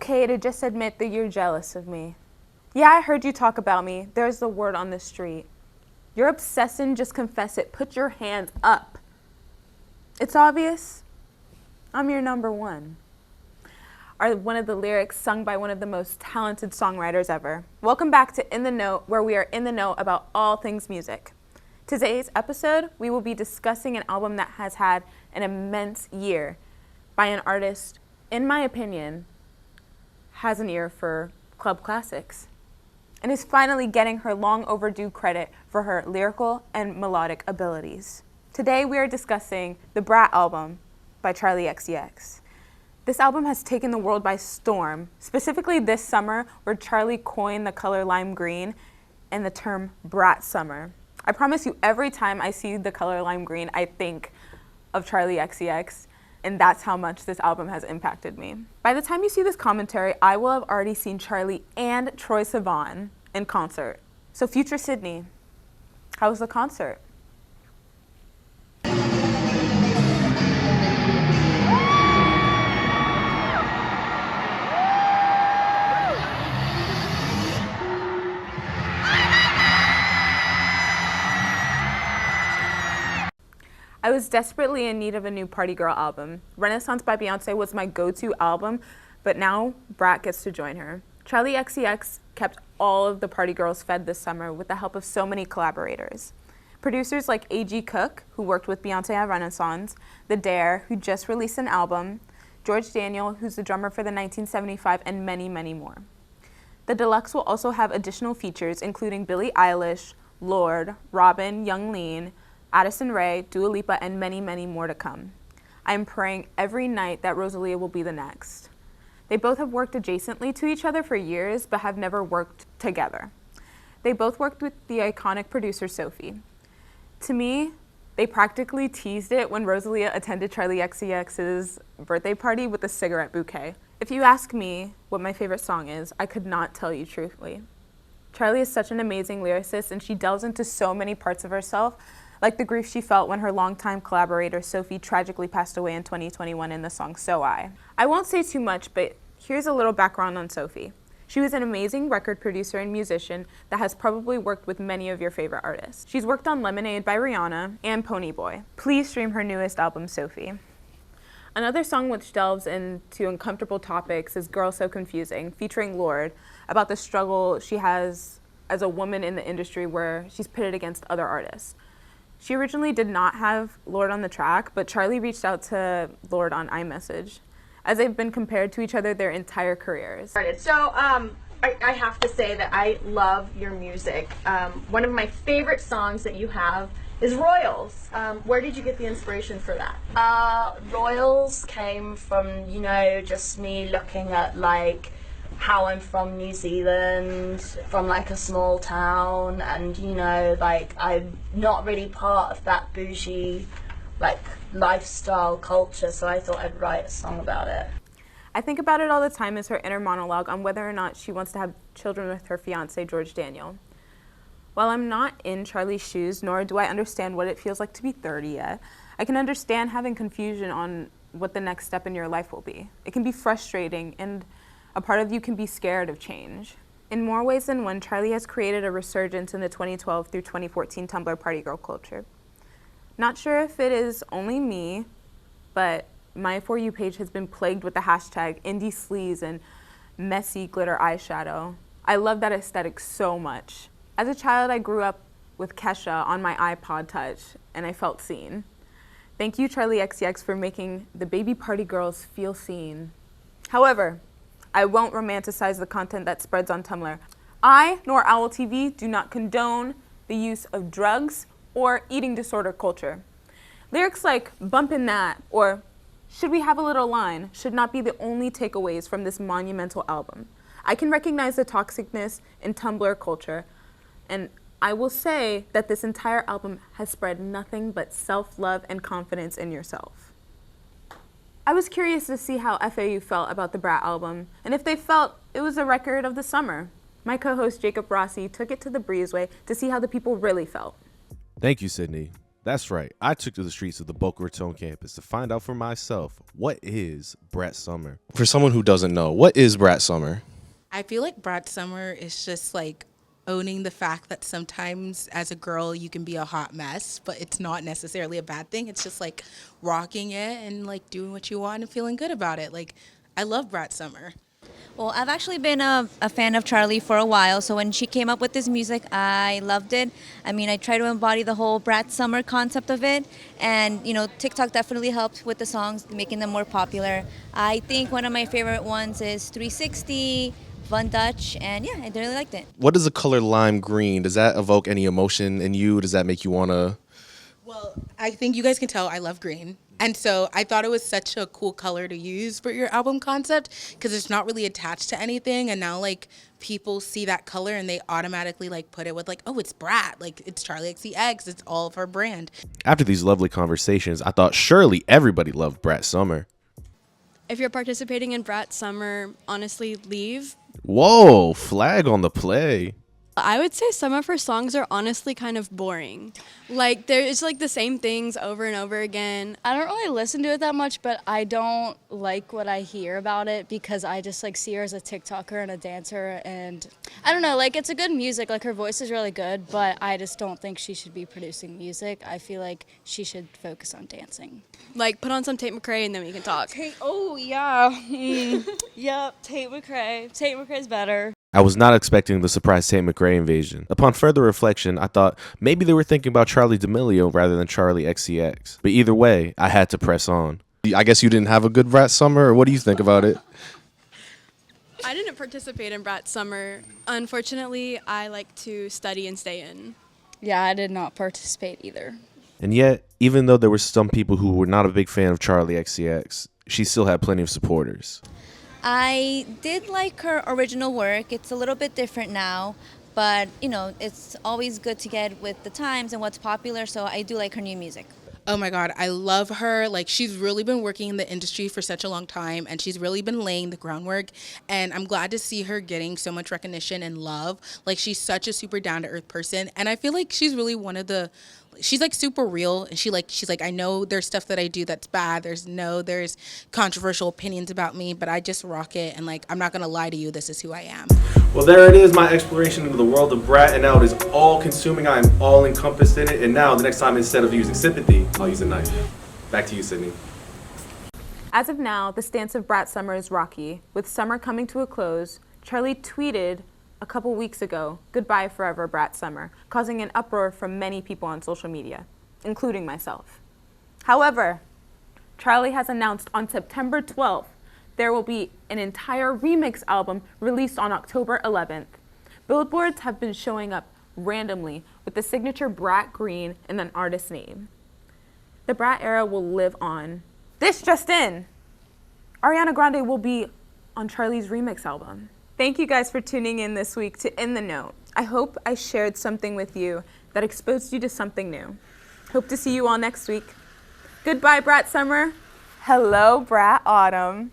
okay to just admit that you're jealous of me. Yeah, I heard you talk about me. There's the word on the street. You're obsessing, just confess it. Put your hands up. It's obvious. I'm your number one. Are one of the lyrics sung by one of the most talented songwriters ever. Welcome back to In the Know, where we are in the know about all things music. Today's episode, we will be discussing an album that has had an immense year by an artist, in my opinion, has an ear for club classics, and is finally getting her long overdue credit for her lyrical and melodic abilities. Today we are discussing the Brat album by Charli XCX. This album has taken the world by storm, specifically this summer where Charli coined the color lime green and the term Brat summer. I promise you, every time I see the color lime green, I think of Charli XCX, and that's how much this album has impacted me. By the time you see this commentary, I will have already seen Charli and Troye Sivan in concert. So future Sydney, how was the concert? I was desperately in need of a new party girl album. Renaissance by Beyonce was my go-to album, but now Brat gets to join her. Charli XCX kept all of the party girls fed this summer with the help of so many collaborators. Producers like A.G. Cook, who worked with Beyonce at Renaissance, The Dare, who just released an album, George Daniel, who's the drummer for the 1975, and many, many more. The deluxe will also have additional features, including Billie Eilish, Lorde, Robin, Young Lean, Addison Rae, Dua Lipa, and many, many more to come. I am praying every night that Rosalia will be the next. They both have worked adjacently to each other for years, but have never worked together. They both worked with the iconic producer Sophie. To me, they practically teased it when Rosalia attended Charli XCX's birthday party with a cigarette bouquet. If you ask me what my favorite song is, I could not tell you truthfully. Charli is such an amazing lyricist, and she delves into so many parts of herself, like the grief she felt when her longtime collaborator Sophie tragically passed away in 2021 in the song So I. I won't say too much, but here's a little background on Sophie. She was an amazing record producer and musician that has probably worked with many of your favorite artists. She's worked on Lemonade by Briana and Ponyboy. Please stream her newest album, Sophie. Another song which delves into uncomfortable topics is Girl So Confusing, featuring Lorde, about the struggle she has as a woman in the industry where she's pitted against other artists. She originally did not have Lorde on the track, but Charli reached out to Lorde on iMessage, as they've been compared to each other their entire careers. So, I have to say that I love your music. One of my favorite songs that you have is Royals. Where did you get the inspiration for that? Royals came from, just me looking at, how I'm from New Zealand, from a small town, and I'm not really part of that bougie lifestyle culture, so I thought I'd write a song about it. I think about it all the time as her inner monologue on whether or not she wants to have children with her fiance, George Daniel. While I'm not in Charli's shoes, nor do I understand what it feels like to be 30 yet, I can understand having confusion on what the next step in your life will be. It can be frustrating, and a part of you can be scared of change. In more ways than one, Charli has created a resurgence in the 2012 through 2014 Tumblr party girl culture. Not sure if it is only me, but my For You page has been plagued with the hashtag indie sleaze and messy glitter eyeshadow. I love that aesthetic so much. As a child, I grew up with Kesha on my iPod Touch, and I felt seen. Thank you, Charli XCX, for making the baby party girls feel seen. However, I won't romanticize the content that spreads on Tumblr. I, nor Owl TV, do not condone the use of drugs or eating disorder culture. Lyrics like "bumpin' that" or "should we have a little line" should not be the only takeaways from this monumental album. I can recognize the toxicness in Tumblr culture, and I will say that this entire album has spread nothing but self-love and confidence in yourself. I was curious to see how FAU felt about the Brat album, and if they felt it was a record of the summer. My co-host Jacob Rossi took it to the breezeway to see how the people really felt. Thank you, Sydney. That's right, I took to the streets of the Boca Raton campus to find out for myself, what is Brat Summer? For someone who doesn't know, what is Brat Summer? I feel like Brat Summer is just like owning the fact that sometimes as a girl you can be a hot mess, but it's not necessarily a bad thing. It's just like rocking it and like doing what you want and feeling good about it. Like, I love Brat Summer. Well, I've actually been a fan of Charli for a while, so when she came up with this music, I loved it. I mean, I try to embody the whole Brat Summer concept of it, and, you know, TikTok definitely helped with the songs, making them more popular. I think one of my favorite ones is 360, Von Dutch, and yeah, I really liked it. What is the color lime green? Does that evoke any emotion in you? Does that make you want to... Well, I think you guys can tell I love green. And so I thought it was such a cool color to use for your album concept because it's not really attached to anything. And now, like, people see that color and they automatically, like, put it with, like, oh, it's Brat. Like, it's Charli XCX. It's all of her brand. After these lovely conversations, I thought surely everybody loved Brat Summer. If you're participating in Brat Summer, honestly, leave. Whoa, flag on the play. I would say some of her songs are honestly kind of boring. Like, there's like the same things over and over again. I don't really listen to it that much, but I don't like what I hear about it because I just like see her as a TikToker and a dancer, and I don't know, like it's a good music, like her voice is really good, but I just don't think she should be producing music. I feel like she should focus on dancing. Like, put on some Tate McRae and then we can talk. Oh, yeah. Yep, Tate McRae. Tate McRae's better. I was not expecting the surprise Tate McRae invasion. Upon further reflection, I thought maybe they were thinking about Charli D'Amelio rather than Charli XCX. But either way, I had to press on. I guess you didn't have a good Brat Summer, or what do you think about it? I didn't participate in Brat Summer. Unfortunately, I like to study and stay in. Yeah, I did not participate either. And yet, even though there were some people who were not a big fan of Charli XCX, she still had plenty of supporters. I did like her original work. It's a little bit different now, but, you know, it's always good to get with the times and what's popular, so I do like her new music. Oh my God, I love her. Like, she's really been working in the industry for such a long time, and she's really been laying the groundwork, and I'm glad to see her getting so much recognition and love. Like, she's such a super down-to-earth person, and I feel like she's really one of the... She's like super real, and she's like, I know there's stuff that I do that's bad. There's controversial opinions about me, but I just rock it, and like, I'm not gonna lie to you. This is who I am. Well, there it is, my exploration into the world of Brat, and now it is all-consuming. I am all-encompassed in it, and now the next time, instead of using sympathy, I'll use a knife. Back to you, Sydney. As of now, the stance of Brat Summer is rocky. With summer coming to a close, Charli tweeted a couple weeks ago, "Goodbye forever, Brat Summer," causing an uproar from many people on social media, including myself. However, Charli has announced on September 12th there will be an entire remix album released on October 11th. Billboards have been showing up randomly with the signature Brat green and an artist's name. The Brat era will live on. This just in! Ariana Grande will be on Charli's remix album. Thank you guys for tuning in this week to In the Know. I hope I shared something with you that exposed you to something new. Hope to see you all next week. Goodbye, Brat Summer. Hello, Brat Autumn.